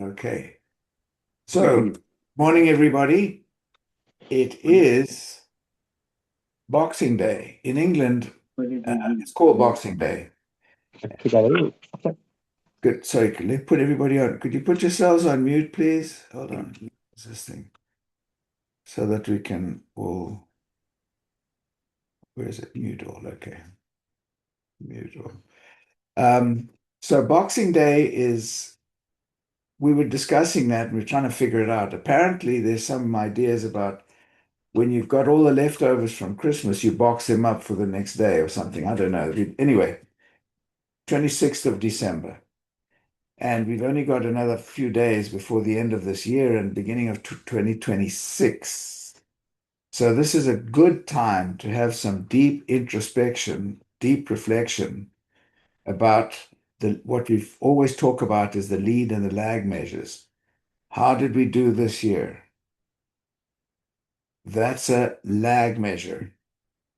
Okay. So, morning, everybody. It is Boxing Day. In England, it's called Boxing Day. Good. Sorry, could you put everybody on? Could you put yourselves on mute, please? Hold on. What's this thing? So that we can all. Where is it? Mute all. Okay. Mute all. Um, so Boxing Day is, we were discussing that and we're trying to figure it out. Apparently, there's some ideas about when you've got all the leftovers from Christmas, you box them up for the next day or something. I don't know. Anyway, 26th of December. And we've only got another few days before the end of this year and beginning of 2026. So this is a good time to have some deep introspection, deep reflection about what we've always talk about is the lead and the lag measures. How did we do this year? That's a lag measure.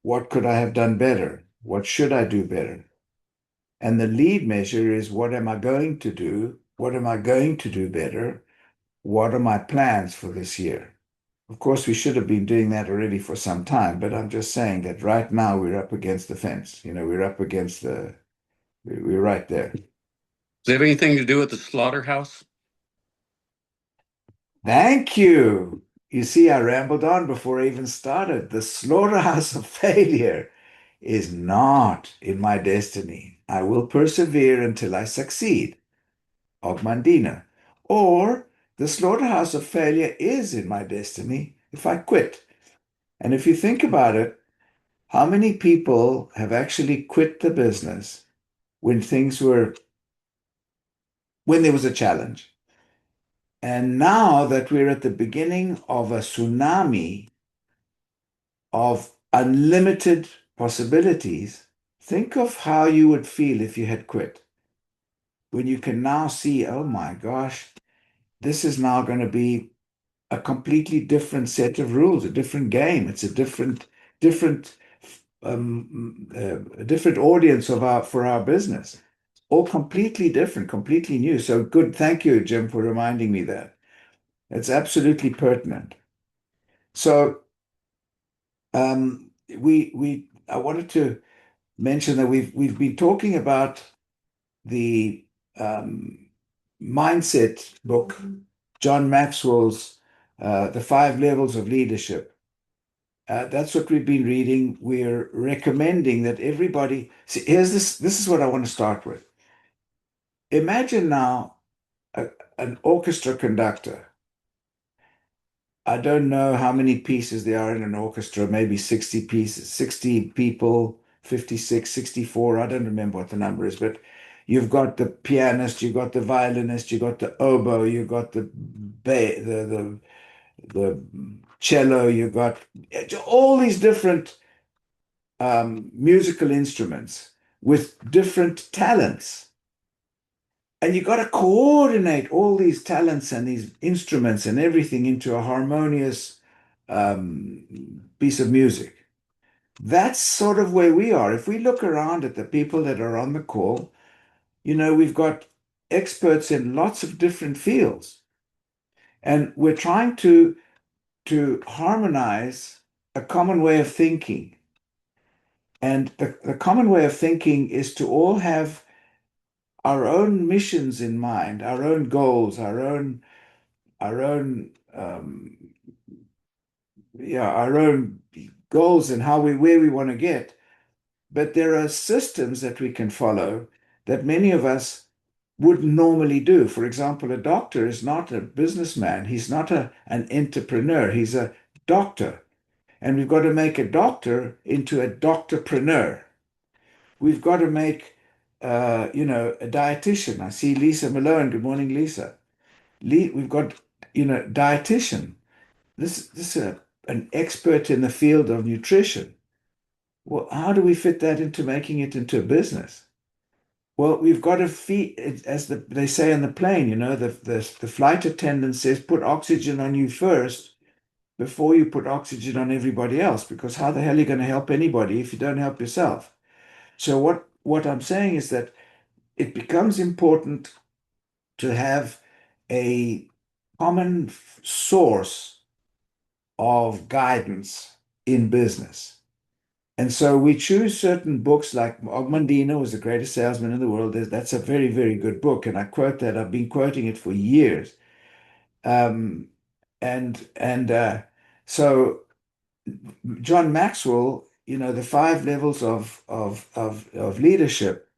What could I have done better? What should I do better? And the lead measure is what am I going to do? What am I going to do better? What are my plans for this year? Of course, we should have been doing that already for some time, but I'm just saying that right now we're up against the fence. We're up against we're right there. Does it have anything to do with the slaughterhouse? Thank you. You see, I rambled on before I even started. The slaughterhouse of failure is not in my destiny. I will persevere until I succeed. Ogmandina. Or the slaughterhouse of failure is in my destiny if I quit. And if you think about it, how many people have actually quit the business when when there was a challenge? And now that we're at the beginning of a tsunami of unlimited possibilities, think of how you would feel if you had quit. When you can now see, oh my gosh, this is now going to be a completely different set of rules, a different game. It's a different audience for our business. All completely different, completely new. So good. Thank you, Jim, for reminding me that. It's absolutely pertinent. So I wanted to mention that we've been talking about the mindset book, John Maxwell's The Five Levels of Leadership. That's what we've been reading. We're recommending that everybody see. Here's this. This is what I want to start with. Imagine now a, an orchestra conductor. I don't know how many pieces there are in an orchestra, maybe 60 pieces, 60 people, 56, 64. I don't remember what the number is, but you've got the pianist, you've got the violinist, you've got the oboe, you've got the cello, you've got all these different musical instruments with different talents. And you got to coordinate all these talents and these instruments and everything into a harmonious piece of music. That's sort of where we are. If we look around at the people that are on the call, we've got experts in lots of different fields. And we're trying to harmonize a common way of thinking. And the common way of thinking is to all have our own missions in mind, our own goals, our own goals and where we want to get. But there are systems that we can follow that many of us wouldn't normally do. For example, a doctor is not a businessman. He's not an entrepreneur. He's a doctor. And we've got to make a doctor into a doctorpreneur. We've got to make, a dietitian. I see Lisa Malone. Good morning, Lisa. We've got, dietitian. This is an expert in the field of nutrition. Well, how do we fit that into making it into a business? Well, we've got to feed, as they say on the plane, the flight attendant says, put oxygen on you first before you put oxygen on everybody else, because how the hell are you going to help anybody if you don't help yourself? So what I'm saying is that it becomes important to have a common source of guidance in business. And so we choose certain books like Og Mandino was the greatest salesman in the world. That's a very, very good book. And I quote that. I've been quoting it for years. Um, and so John Maxwell, the five levels of leadership,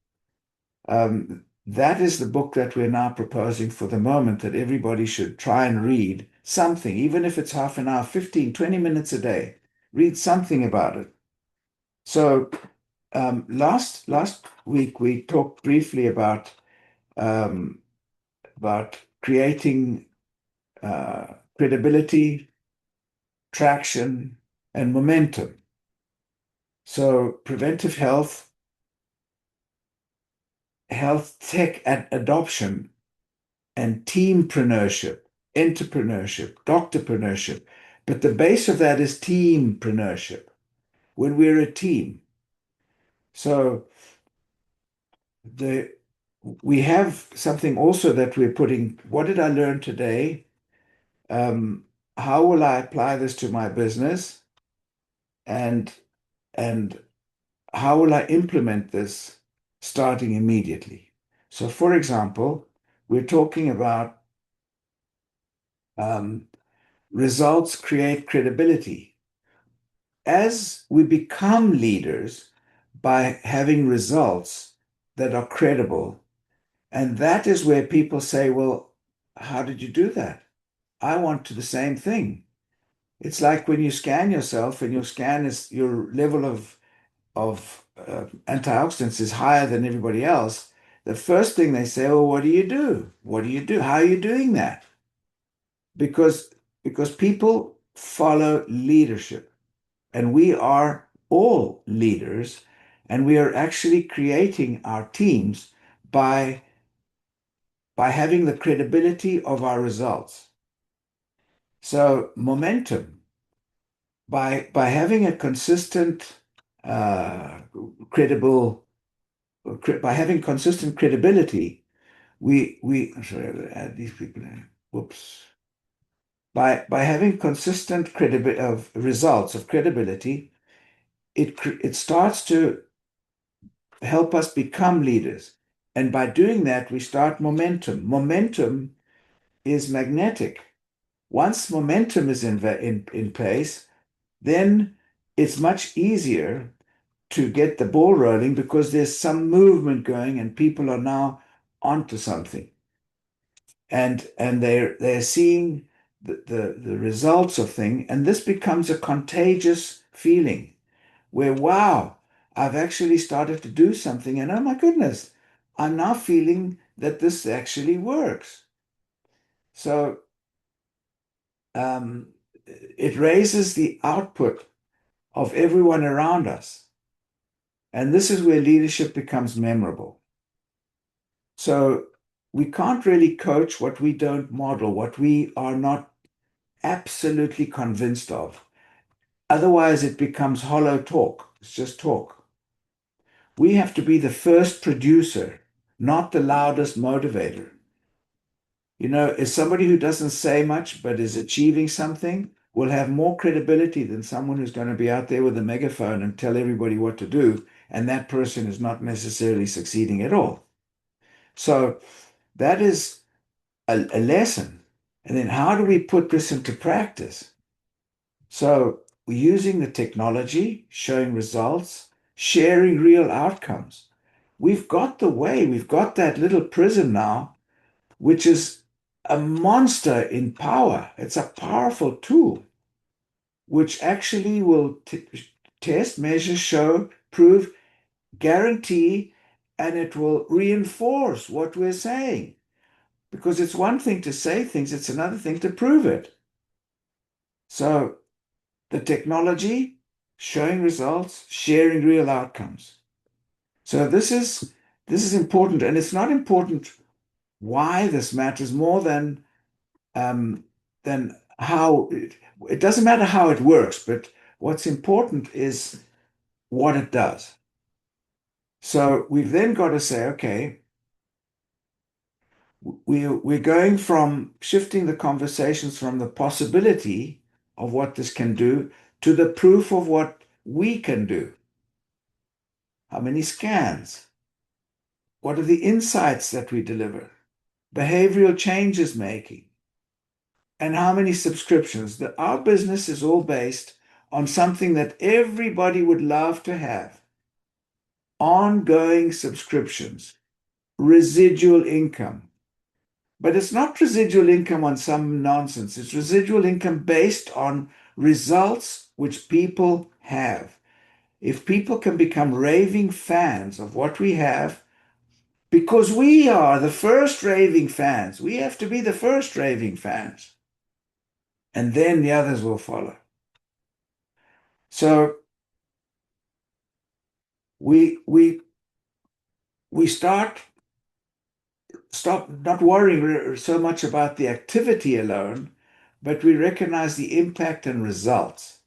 that is the book that we're now proposing for the moment that everybody should try and read something, even if it's half an hour, 15, 20 minutes a day. Read something about it. So last week we talked briefly um, about creating credibility, traction, and momentum. So preventive health, health tech adoption, and teampreneurship, entrepreneurship, doctorpreneurship. But the base of that is teampreneurship, when we're a team. So the we have something also that we're putting. What did I learn today? Um, how will I apply this to my business? And and how will I implement this starting immediately? So, for example, we're talking about um, results create credibility. As we become leaders by having results that are credible, and that is where people say, well, how did you do that? I want to the same thing. It's like when you scan yourself and your scan is your level of antioxidants is higher than everybody else. The first thing they say, well, what do you do? What do you do? How are you doing that? Because because people follow leadership, and we are all leaders, and we are actually creating our teams by having the credibility of our results. So momentum, by having a consistent, uh, credible, by having consistent credibility, I'm sorry, I'm gonna add these people in. Whoops. By having consistent credibility of results of credibility, it starts to help us become leaders. And by doing that, we start momentum. Momentum is magnetic. Once momentum is in place, then it's much easier to get the ball rolling because there's some movement going and people are now onto something. And they're seeing the results of thing, and this becomes a contagious feeling where, wow, I've actually started to do something, and oh my goodness, I'm now feeling that this actually works. So um, it raises the output of everyone around us, and this is where leadership becomes memorable. So we can't really coach what we don't model, what we are not absolutely convinced of. Otherwise, it becomes hollow talk. It's just talk. We have to be the first producer, not the loudest motivator. Is somebody who doesn't say much but is achieving something will have more credibility than someone who's going to be out there with a megaphone and tell everybody what to do, and that person is not necessarily succeeding at all. So that is a lesson. And then how do we put this into practice? So we're using the technology, showing results, sharing real outcomes. We've got the way, we've got that little prism now, which is a monster in power. It's a powerful tool, which actually will test, measure, show, prove, guarantee, and it will reinforce what we're saying. Because it's one thing to say things, it's another thing to prove it. So the technology, showing results, sharing real outcomes. So this is important, and it's not important why this matters more um, than how it doesn't matter how it works, but what's important is what it does. So we've then got to say, okay, We're going from shifting the conversations from the possibility of what this can do to the proof of what we can do. How many scans? What are the insights that we deliver? Behavioral changes making? And how many subscriptions? Our business is all based on something that everybody would love to have: ongoing subscriptions, residual income. But it's not residual income on some nonsense. It's residual income based on results which people have. If people can become raving fans of what we have, because we are the first raving fans, we have to be the first raving fans, and then the others will follow. So we we stop not worrying so much about the activity alone, but we recognize the impact and results.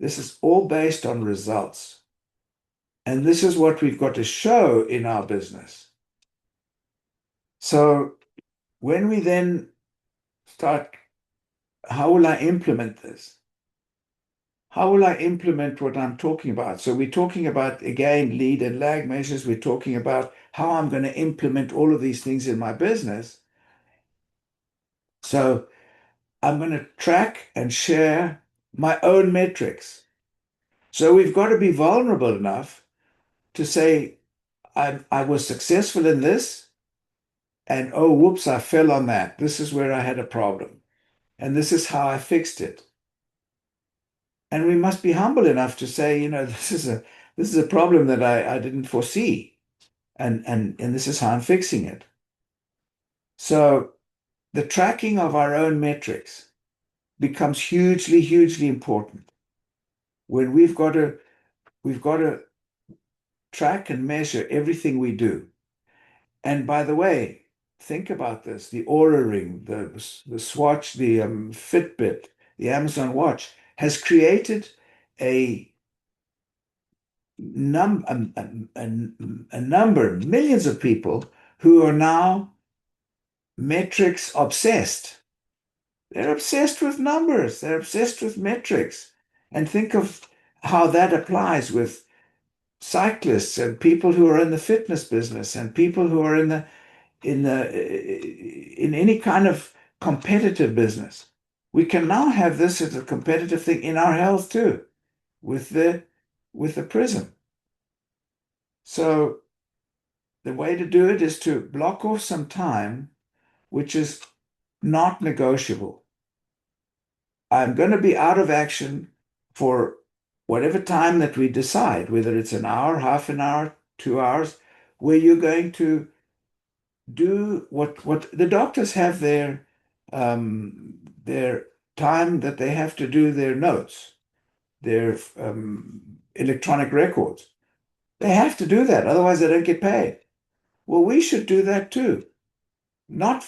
This is all based on results. And this is what we've got to show in our business. So when we then start, how will I implement this? How will I implement what I'm talking about? So we're talking about, again, lead and lag measures. We're talking about how I'm going to implement all of these things in my business. So I'm going to track and share my own metrics. So we've got to be vulnerable enough to say, I was successful in this, and oh, whoops, I fell on that. This is where I had a problem, and this is how I fixed it. And we must be humble enough to say, this is a problem that I didn't foresee, and this is how I'm fixing it. So the tracking of our own metrics becomes hugely, hugely important when we've got to track and measure everything we do. And by the way, think about this: the Aura Ring, the Swatch, the Fitbit, the Amazon Watch has created a number, millions of people who are now metrics obsessed. They're obsessed with numbers. They're obsessed with metrics. And think of how that applies with cyclists and people who are in the fitness business and people who are in any kind of competitive business. We can now have this as a competitive thing in our health too, with the prism. So the way to do it is to block off some time, which is not negotiable. I'm going to be out of action for whatever time that we decide, whether it's an hour, half an hour, 2 hours, where you're going to do what the doctors have their time that they have to do their notes, their electronic records. They have to do that, otherwise they don't get paid. Well, we should do that too, not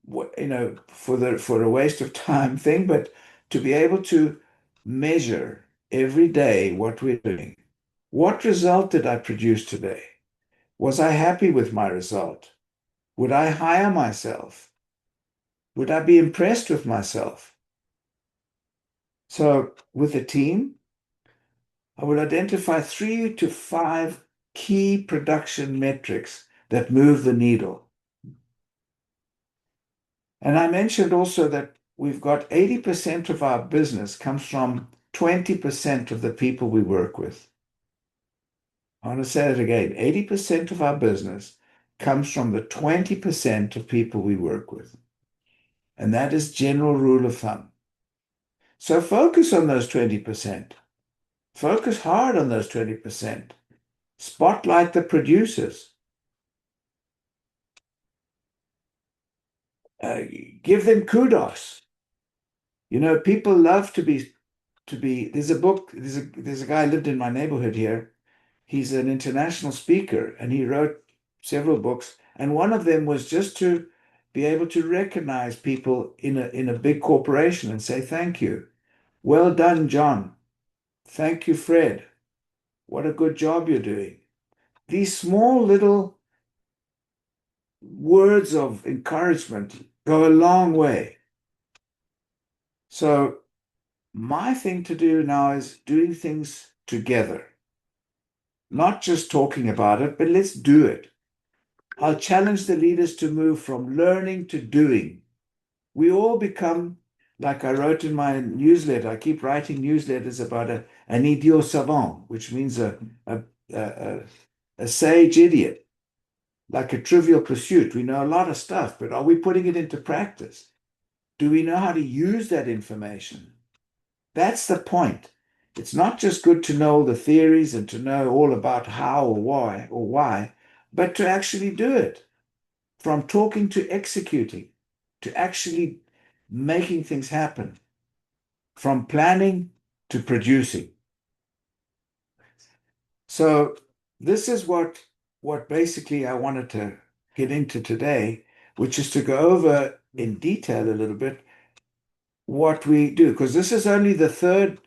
for a waste of time thing, but to be able to measure every day what we're doing. What result did I produce today? Was I happy with my result? Would I hire myself? Would I be impressed with myself? So with a team, I will identify 3 to 5 key production metrics that move the needle. And I mentioned also that we've got 80% of our business comes from 20% of the people we work with. I want to say that again. 80% of our business comes from the 20% of people we work with. And that is general rule of thumb. So focus on those 20%. Focus hard on those 20%. Spotlight the producers. Uh, Give them kudos. People love to be. There's a book. There's a guy who lived in my neighborhood here. He's an international speaker, and he wrote several books. And one of them was just to be able to recognize people in a big corporation and say thank you. Well done, John. Thank you, Fred. What a good job you're doing. These small little words of encouragement go a long way. So my thing to do now is doing things together, not just talking about it, but let's do it. I'll challenge the leaders to move from learning to doing. We all become, like I wrote in my newsletter, I keep writing newsletters about an idiot savant, which means a, a sage idiot, like a trivial pursuit. We know a lot of stuff, but are we putting it into practice? Do we know how to use that information? That's the point. It's not just good to know the theories and to know all about how or why, but to actually do it. From talking to executing, to actually making things happen, from planning to producing. So this is what basically I wanted to get into today, which is to go over in detail a little bit what we do, because this is only the third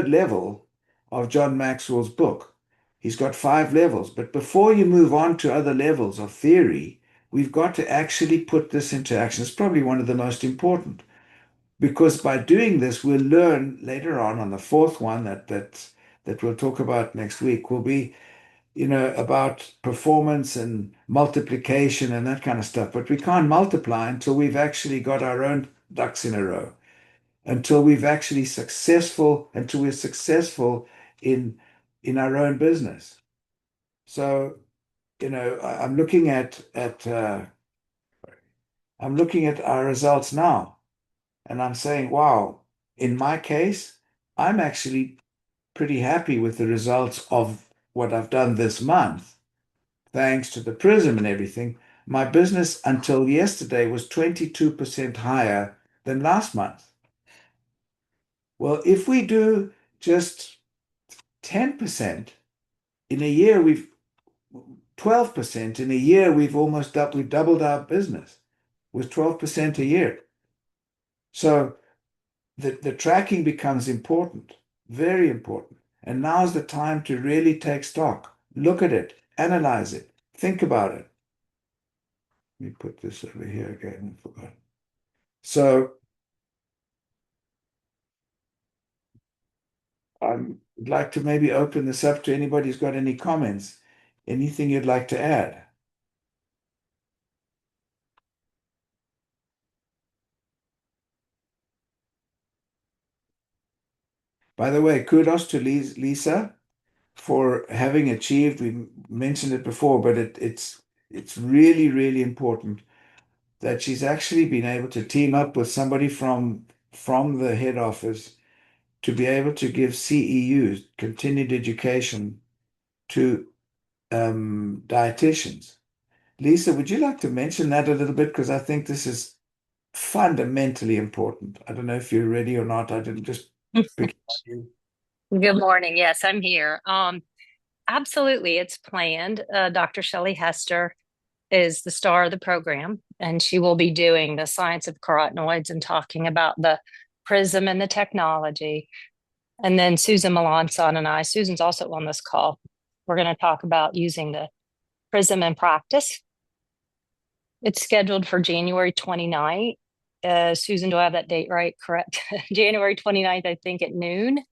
level of John Maxwell's book. He's got 5 levels, but before you move on to other levels of theory, we've got to actually put this into action. It's probably one of the most important, because by doing this, we'll learn later on the fourth one that we'll talk about next week will be, about performance and multiplication and that kind of stuff. But we can't multiply until we've actually got our own ducks in a row, until we're successful in our own business. So, I'm looking at our results now, and I'm saying, wow, in my case, I'm actually pretty happy with the results of what I've done this month. Thanks to the prism and everything, my business until yesterday was 22% higher than last month. Well, if we do just 10% in a year, we've 12% in a year, we've doubled our business with 12% a year. So the tracking becomes important, very important. And now's the time to really take stock, look at it, analyze it, think about it. Let me put this over here again. I forgot. So I'd like to maybe open this up to anybody who's got any comments, anything you'd like to add. By the way, kudos to Lisa for having achieved. We mentioned it before, but it's really, really important that she's actually been able to team up with somebody from the head office to be able to give CEUs, continued education, to dietitians. Lisa, would you like to mention that a little bit? Because I think this is fundamentally important. I don't know if you're ready or not. I didn't just pick you. Good morning. Yes, I'm here. Absolutely, it's planned. Dr. Shelley Hester is the star of the program, and she will be doing the science of carotenoids and talking about the prism and the technology. And then Susan Melanson and I, Susan's also on this call. We're going to talk about using the prism in practice. It's scheduled for January 29th. Susan, do I have that date right? Correct. January 29th, I think at noon.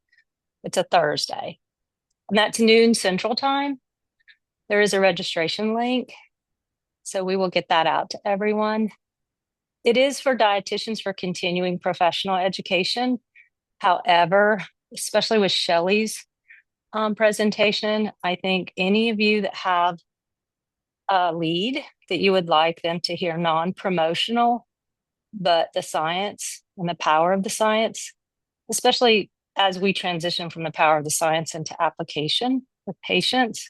It's a Thursday. And that's noon Central Time. There is a registration link, so we will get that out to everyone. It is for dietitians for continuing professional education. However, especially with Shelley's presentation, I think any of you that have a lead that you would like them to hear non-promotional, but the science and the power of the science, especially as we transition from the power of the science into application with patients,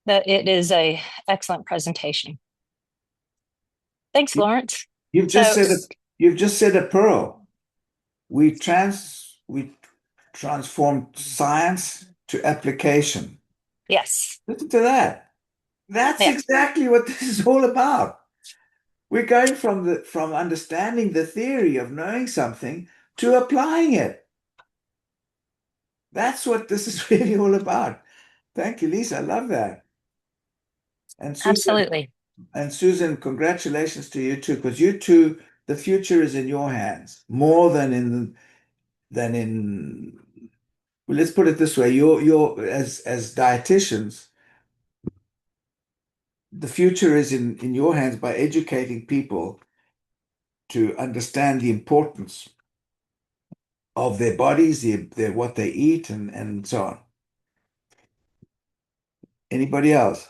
that it is a excellent presentation. Thanks, Lawrence. You've just So said you've just said a pearl. We transformed science to application. yes, Listen to that. That's yeah, exactly what this is all about. We're going from understanding the theory of knowing something to applying it. That's what this is really all about. Thank you, Lisa. I love that. And Susan, Absolutely. congratulations to you too, because you two, the future is in your hands more than in. Well, let's put it this way: you're as dietitians, the future is in your hands by educating people to understand the importance of their bodies, their what they eat, and so on. Anybody else?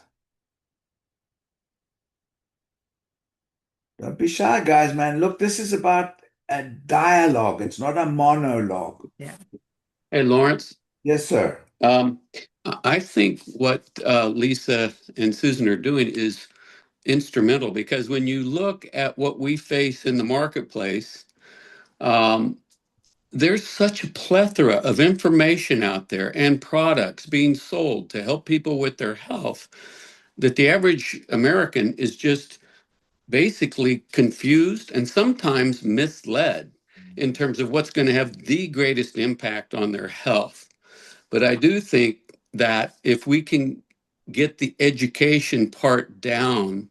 Don't be shy, guys, man. Look, this is about a dialogue. It's not a monologue. Yeah. Hey, Lawrence. Yes, sir. Um, I think what Lisa and Susan are doing is instrumental because when you look at what we face in the marketplace, um, there's such a plethora of information out there and products being sold to help people with their health that the average American is just basically confused and sometimes misled in terms of what's going to have the greatest impact on their health. But I do think that if we can get the education part down,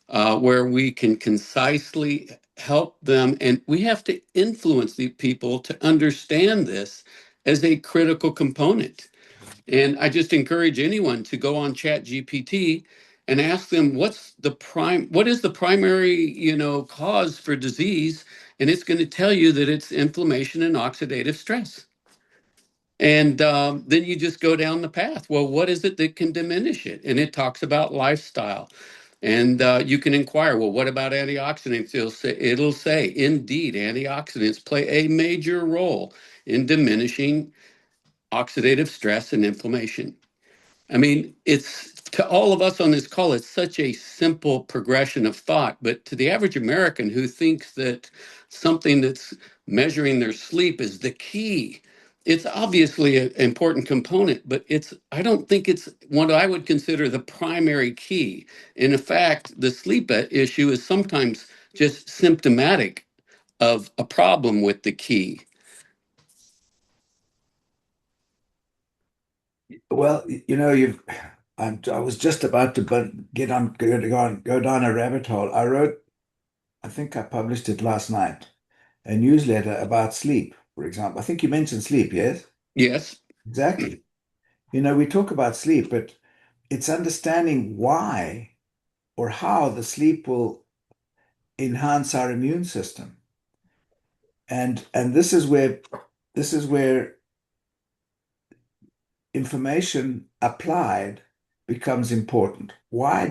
where we can concisely help them, and we have to influence the people to understand this as a critical component. And I just encourage anyone to go on Chat GPT and ask them what is the primary, cause for disease, and it's going to tell you that it's inflammation and oxidative stress. And then you just go down the path. Well, what is it that can diminish it? And it talks about lifestyle. And you can inquire, well, what about antioxidants? It'll say, indeed, antioxidants play a major role in diminishing oxidative stress and inflammation. I mean, it's to all of us on this call, it's such a simple progression of thought, but to the average American who thinks that something that's measuring their sleep is the key, it's obviously an important component, but I don't think it's what I would consider the primary key. And in fact, the sleep issue is sometimes just symptomatic of a problem with the key. Well, I was just about to go down a rabbit hole. I think I published it last night, a newsletter about sleep, for example. I think you mentioned sleep, yes? Yes. Exactly. We talk about sleep, but it's understanding why or how the sleep will enhance our immune system. And this is where information applied becomes important. Why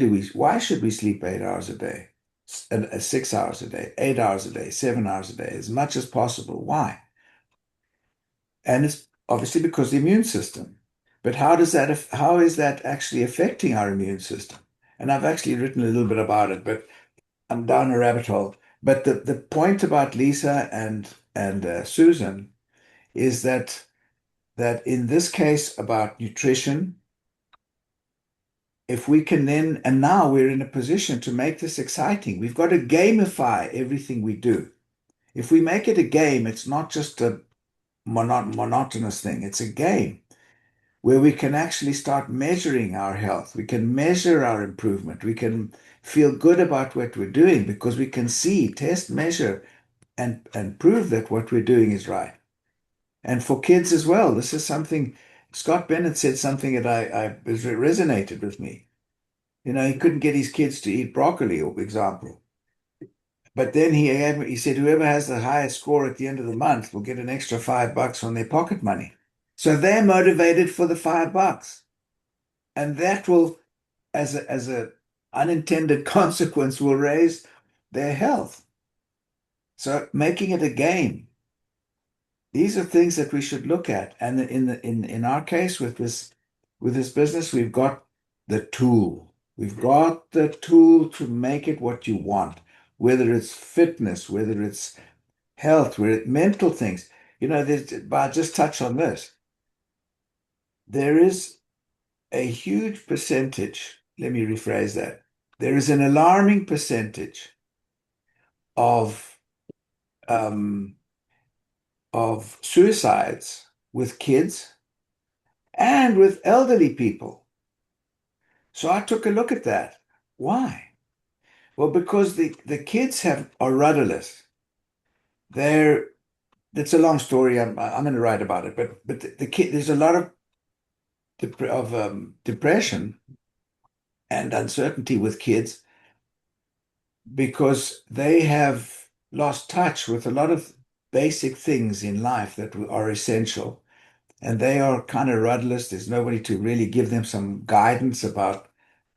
should we sleep 8 hours a day, 6 hours a day, 8 hours a day, 7 hours a day, as much as possible? Why? And it's obviously because the immune system. But how is that actually affecting our immune system? And I've actually written a little bit about it, but I'm down a rabbit hole. But the point about Lisa and Susan is that in this case about nutrition, if we can then, and now we're in a position to make this exciting. We've got to gamify everything we do. If we make it a game, it's not just a monotonous thing. It's a game where we can actually start measuring our health. We can measure our improvement. We can feel good about what we're doing because we can see, test, measure, and prove that what we're doing is right. And for kids as well, this is something Scott Bennett said something that I resonated with me. He couldn't get his kids to eat broccoli, for example. But then he said, whoever has the highest score at the end of the month will get an extra $5 on their pocket money. So they're motivated for the $5. And that will, as a unintended consequence, will raise their health. So making it a game. These are things that we should look at. And in our case with this business, we've got the tool. We've got the tool to make it what you want, whether it's fitness, whether it's health, whether it's mental things. But I'll just touch on this. There is a huge percentage, let me rephrase that. There is an alarming percentage of um, of suicides with kids and with elderly people. So I took a look at that. Why? Well, because the kids are rudderless. They're It's a long story. I'm going to write about it, but the kid there's a lot of depression and uncertainty with kids because they have lost touch with a lot of basic things in life that are essential, and they are kind of rudderless. There's nobody to really give them some guidance about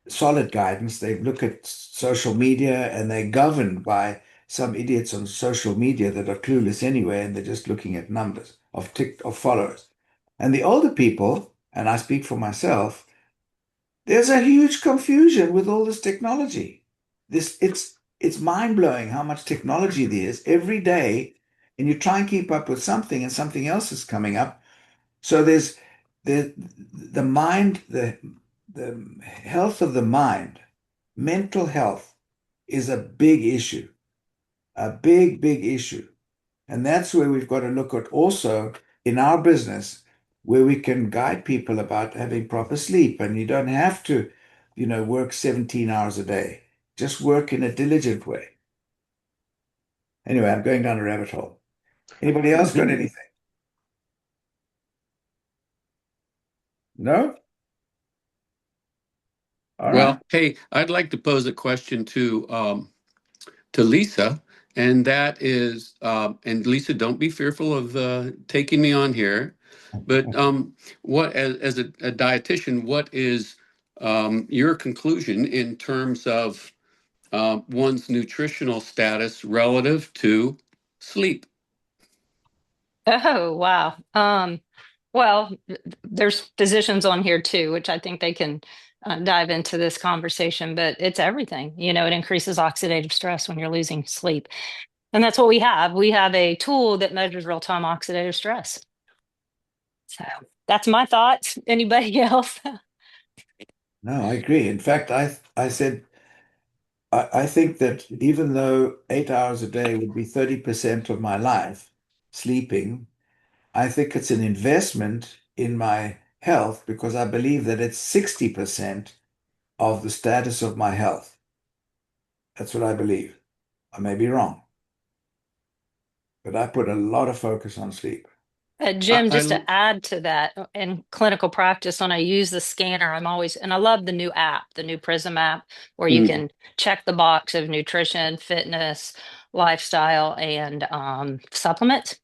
solid guidance. They look at social media and they're governed by some idiots on social media that are clueless anyway, and they're just looking at numbers of followers. And the older people, and I speak for myself, there's a huge confusion with all this technology. It's mind-blowing how much technology there is every day, and you try and keep up with something, and something else is coming up. So there's the mind, the health of the mind, mental health is a big issue, a big, big issue. And that's where we've got to look at also in our business, where we can guide people about having proper sleep. And you don't have to, work 17 hours a day. Just work in a diligent way. Anyway, I'm going down a rabbit hole. Anybody else got anything? No? All right. Well, hey, I'd like to pose a question to Lisa, and that is, and Lisa, don't be fearful of taking me on here, but what, as a dietitian, what is your conclusion in terms of one's nutritional status relative to sleep? Oh, wow. Well, there's physicians on here too, which I think they can dive into this conversation, but it's everything. It increases oxidative stress when you're losing sleep. And that's what we have. We have a tool that measures real-time oxidative stress. So that's my thoughts. Anybody else? No, I agree. In fact, I said I think that even though 8 hours a day would be 30% of my life sleeping, I think it's an investment in my health because I believe that it's 60% of the status of my health. That's what I believe. I may be wrong, but I put a lot of focus on sleep. I, Jim, just I to add to that, in clinical practice, when I use the scanner, and I love the new app, the new Prism app, where you mm, can check the box of nutrition, fitness, lifestyle, and supplements.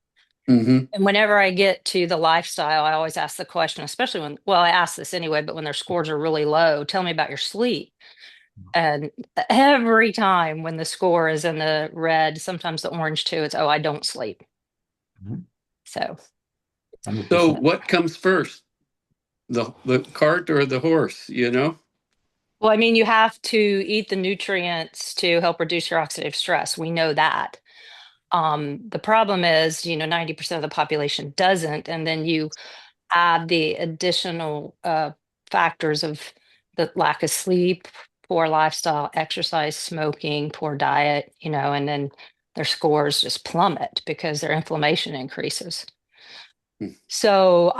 mhm. And whenever I get to the lifestyle, I always ask the question, especially well, I ask this anyway, but when their scores are really low, tell me about your sleep. And every time when the score is in the red, sometimes the orange too, it's, oh, I don't sleep. Mhm. So. So 100%. what comes first, the cart or the horse? You know? Well, I mean, you have to eat the nutrients to help reduce your oxidative stress. We know that. The problem is, 90% of the population doesn't. And then you add the additional factors of the lack of sleep, poor lifestyle, exercise, smoking, poor diet, and then their scores just plummet because their inflammation increases. Mm. So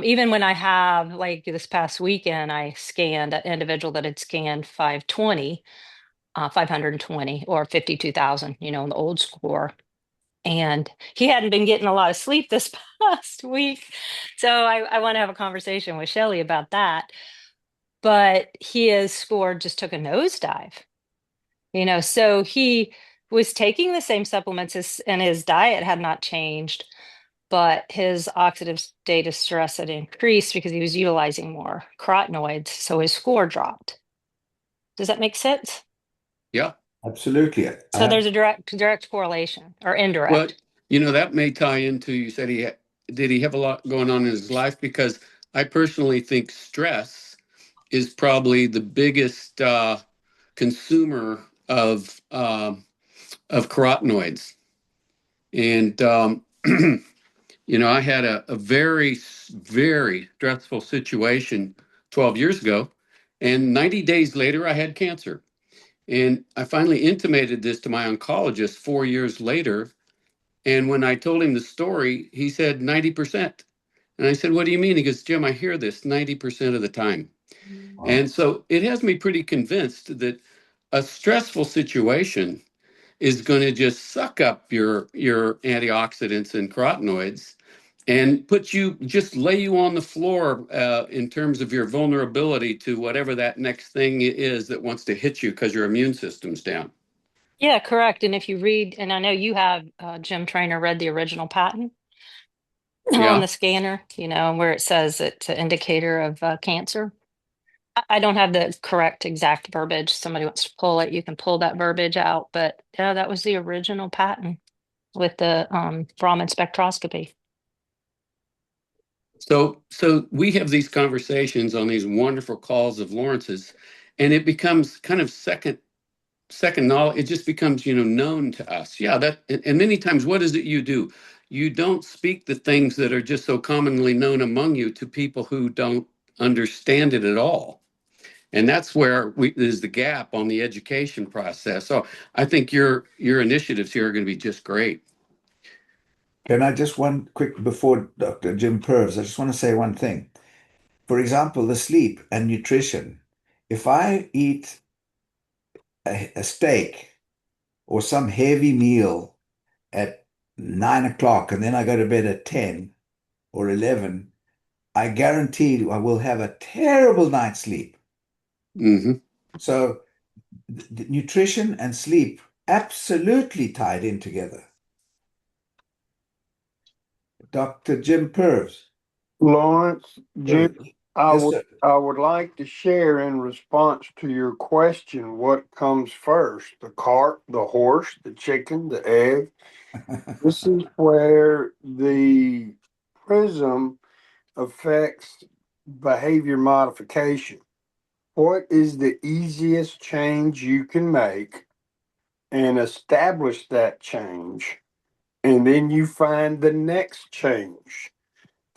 even when I have, like this past weekend, I scanned an individual that had scanned 520 or 52,000, on the old score. And he hadn't been getting a lot of sleep this past week. So I want to have a conversation with Shelly about that. But his score just took a nosedive, so he was taking the same supplements and his diet had not changed, but his oxidative state of stress had increased because he was utilizing more carotenoids. So his score dropped. Does that make sense? Yeah. Absolutely. So there's a direct correlation or Well, indirect. that may tie into, you said did he have a lot going on in his life? Because I personally think stress is probably the biggest consumer of carotenoids. And I had a very, very stressful situation 12 years ago, and 90 days later, I had cancer. And I finally intimated this to my oncologist 4 years later. And when I told him the story, he said 90%. And I said, "What do you mean?" He goes, "Jim, I hear this 90% of the time." Wow. And so it has me pretty convinced that a stressful situation is going to just suck up your antioxidants and carotenoids and just lay you on the floor in terms of your vulnerability to whatever that next thing is that wants to hit you because your immune system's down. Yeah, correct. And if you read, and I know you have, Jim Trainer read the original patent on Yeah. the scanner, where it says it's an indicator of cancer. I don't have the correct exact verbiage. Somebody wants to pull it, you can pull that verbiage out. But yeah, that was the original patent with the Brahmin spectroscopy. So we have these conversations on these wonderful calls of Lawrence's, and it becomes kind of second knowledge. It just becomes known to us. Yeah, that and many times, what is it you do? You don't speak the things that are just so commonly known among you to people who don't understand it at all. And that's where there's the gap on the education process. So I think your initiatives here are going to be just great. Can I just one quick before Dr. Jim Purves, I just want to say one thing. For example, the sleep and nutrition. If I eat a steak or some heavy meal at 9 o'clock and then I go to bed at 10 or 11, I guarantee I will have a terrible night's sleep. Hmm. So nutrition and sleep absolutely tied in together. Dr. Jim Purves. Lawrence, Jim, Yes, sir. I would like to share in response to your question what comes first, the cart, the horse, the chicken, the egg. This is where the prism affects behavior modification. What is the easiest change you can make and establish that change? And then you find the next change.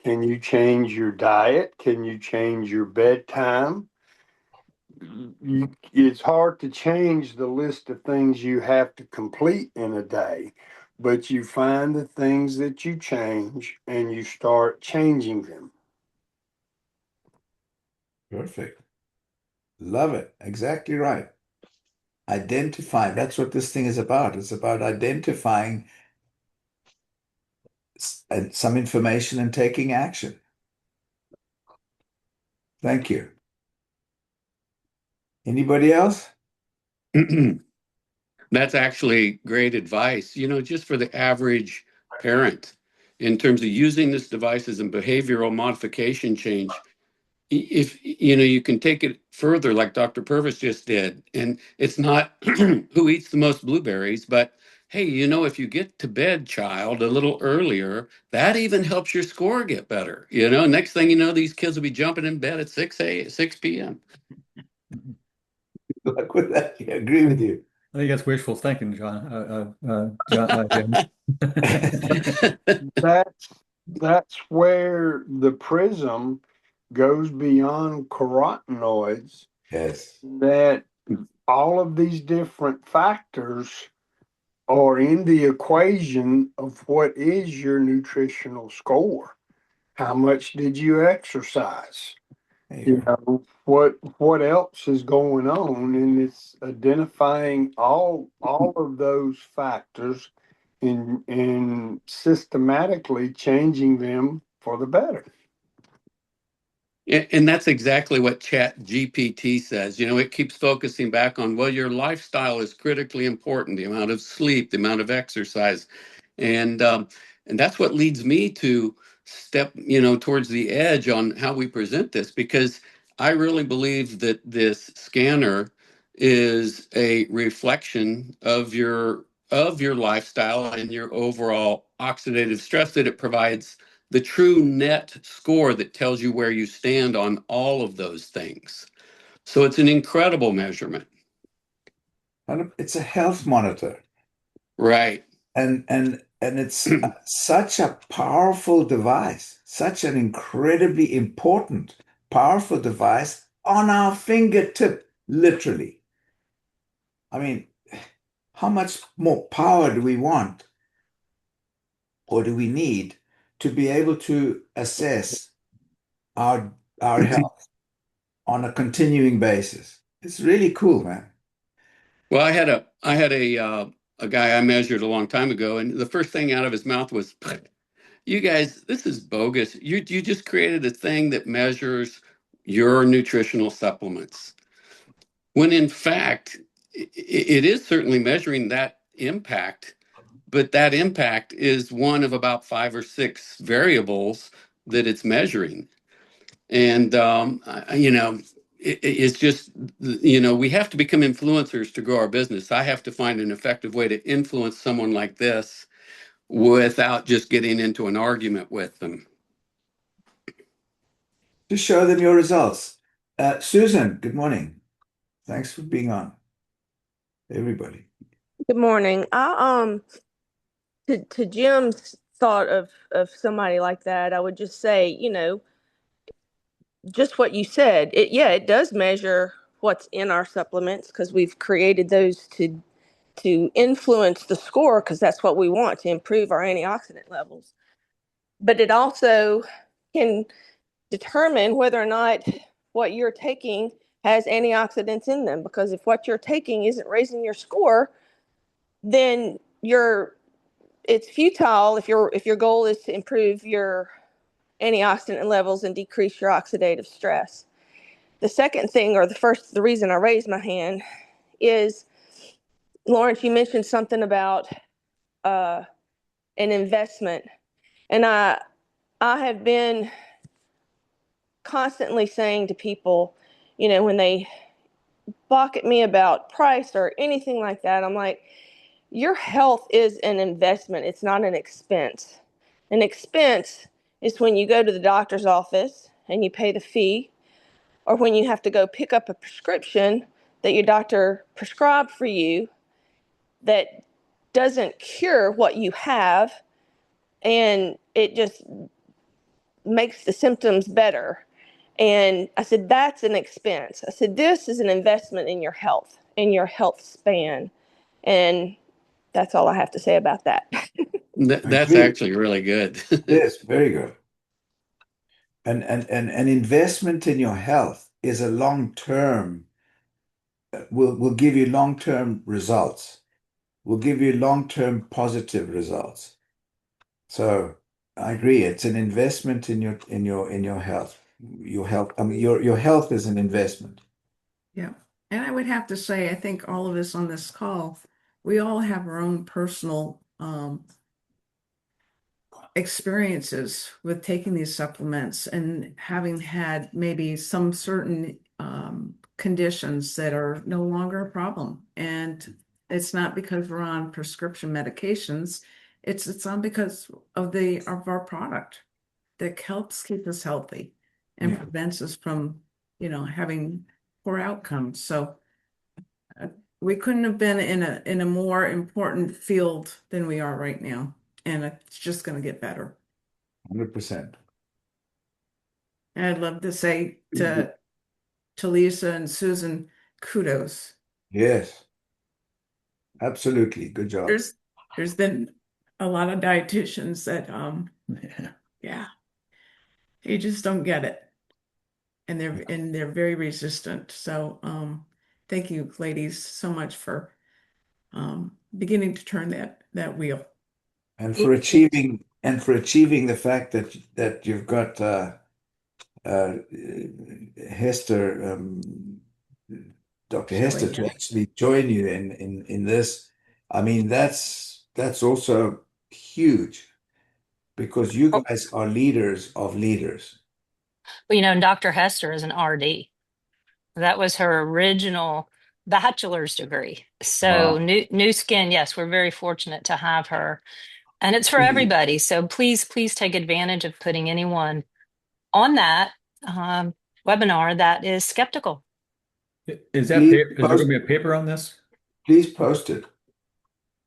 Can you change your diet? Can you change your bedtime? It's hard to change the list of things you have to complete in a day, but you find the things that you change and you start changing them. Perfect. Love it. Exactly right. Identify. That's what this thing is about. It's about identifying some information and taking action. Thank you. Anybody else? That's actually great advice, just for the average parent in terms of using this device as a behavioral modification change. If you can take it further, like Dr. Purvis just did, and it's not who eats the most blueberries, but hey, if you get to bed, child, a little earlier, that even helps your score get better. Next thing you know, these kids will be jumping in bed at 6 p.m. Good luck with that. I agree with you. I think that's wishful thinking, John. Jim. That's that's where the prism goes beyond carotenoids, Yes. that all of these different factors are in the equation of what is your nutritional score. How much did you exercise? There you You go. know, what else is going on? And it's identifying all of those factors and systematically changing them for the better. And that's exactly what Chat GPT says. It keeps focusing back on, well, your lifestyle is critically important, the amount of sleep, the amount of exercise. And that's what leads me to step, towards the edge on how we present this, because I really believe that this scanner is a reflection of your lifestyle and your overall oxidative stress that it provides, the true net score that tells you where you stand on all of those things. So it's an incredible measurement. And it's a health monitor. Right. And it's such a powerful device, such an incredibly important, powerful device on our fingertip, literally. I mean, how much more power do we want or do we need to be able to assess our health on a continuing basis? It's really cool, man. Well, I had a guy I measured a long time ago, and the first thing out of his mouth was, "You guys, this is bogus. You just created a thing that measures your nutritional supplements." When in fact, it is certainly measuring that impact, but that impact is one of about 5 or 6 variables that it's measuring. And it's just, we have to become influencers to grow our business. I have to find an effective way to influence someone like this without just getting into an argument with them. To show them your results. Susan, good morning. Thanks for being on, everybody. Good morning. To Jim's thought of somebody like that, I would just say, just what you said. It does measure what's in our supplements because we've created those to influence the score because that's what we want to improve our antioxidant levels. But it also can determine whether or not what you're taking has antioxidants in them because if what you're taking isn't raising your score, then it's futile if your goal is to improve your antioxidant levels and decrease your oxidative stress. The second thing, or the reason I raised my hand is, Lawrence, you mentioned something about an investment, and I have been constantly saying to people, when they balk at me about price or anything like that, I'm like, your health is an investment. It's not an expense. An expense is when you go to the doctor's office and you pay the fee, or when you have to go pick up a prescription that your doctor prescribed for you that doesn't cure what you have, and it just makes the symptoms better. And I said, that's an expense. I said, this is an investment in your health span. And that's all I have to say about that. I That's agree. actually really good. Yes, very good. And an investment in your health is a long-term, will give you long-term results, will give you long-term positive results. So I agree. It's an investment in your health. Your health, I mean, your health is an investment. Yeah. And I would have to say, I think all of us on this call, we all have our own personal experiences with taking these supplements and having had maybe some certain conditions that are no longer a problem. And it's not because we're on prescription medications. It's on because of our product that helps keep us healthy and Yeah. prevents us from, having poor outcomes. So we couldn't have been in a more important field than we are right now. And it's just going to get better. 100%. And I'd love to say to Lisa and Susan, kudos. Yes, absolutely. Good job. There's been a lot of dietitians that Yeah. yeah, you just don't get it. And they're very resistant. So thank you, ladies, so much for beginning to turn that wheel. And for achieving the fact that you've got uh, Hester, Dr. Hester, to actually join you in this. I mean, that's also huge because you Well, guys are leaders of leaders. and Dr. Hester is an RD. That was her original bachelor's degree. So Wow. new skin, yes, we're very fortunate to have her. And it's for everybody. So please take advantage of putting anyone on that um, webinar that is skeptical. Is there Please going to post, be a paper on this? please post it.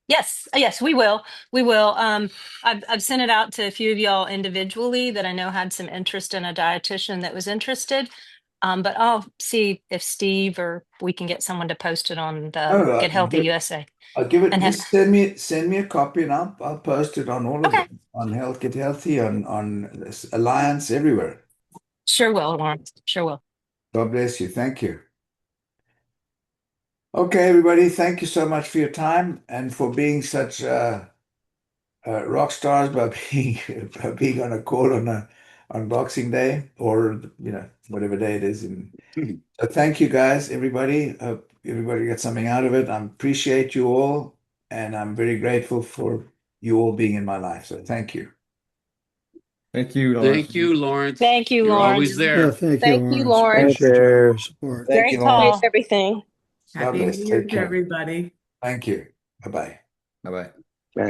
Yes, we will. We will. I've sent it out to a few of y'all individually that I know had some interest in a dietitian that was interested. But I'll see if Steve or we can get someone to post it on the No, Get Healthy USA. I'll give it. And Just send me a copy, and I'll post it on all of okay, them, on Health Get Healthy, on this Alliance, everywhere. sure will, Lawrence. Sure will. God bless you. Thank you. Okay, everybody, thank you so much for your time and for being such rock stars by by being on a call on Boxing Day, or whatever day it is. And so thank you guys, everybody. Hope everybody gets something out of it. I appreciate you all, and I'm very grateful for you all being in my life. So thank you. Thank you, Lawrence. Thank you, Lawrence. Thank you, You're always Lawrence. Yeah, there. thank you, Thank you, Lawrence. Lawrence. Appreciate your Thank support. Thank you, Great Lawrence. Appreciate call. everything. God Happy New bless. Year Take to care. everybody. Thank you. Bye-bye. Bye-bye. you.